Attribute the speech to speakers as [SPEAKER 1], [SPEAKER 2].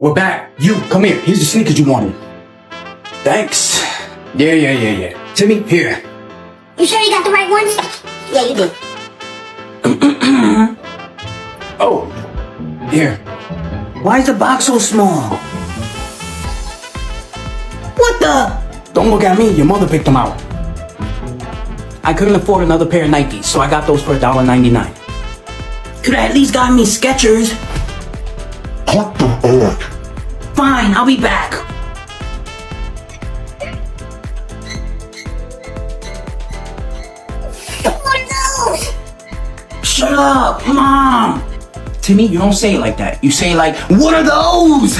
[SPEAKER 1] We're back. You, come here. Here's the sneakers you wanted. Thanks. Yeah. Timmy, here.
[SPEAKER 2] You sure you got the right ones? Yeah, you did.
[SPEAKER 1] Oh, here.
[SPEAKER 3] Why is the box so small? What the?
[SPEAKER 1] Don't look at me. Your mother picked them out. I couldn't afford another pair of Nikes, so I got those for $1.99.
[SPEAKER 3] Could have at least got me Skechers.
[SPEAKER 4] Put them on.
[SPEAKER 3] Fine, I'll be back.
[SPEAKER 2] What are those?
[SPEAKER 3] Shut up, Mom.
[SPEAKER 1] Timmy, you don't say it like that. You say it like, what are those?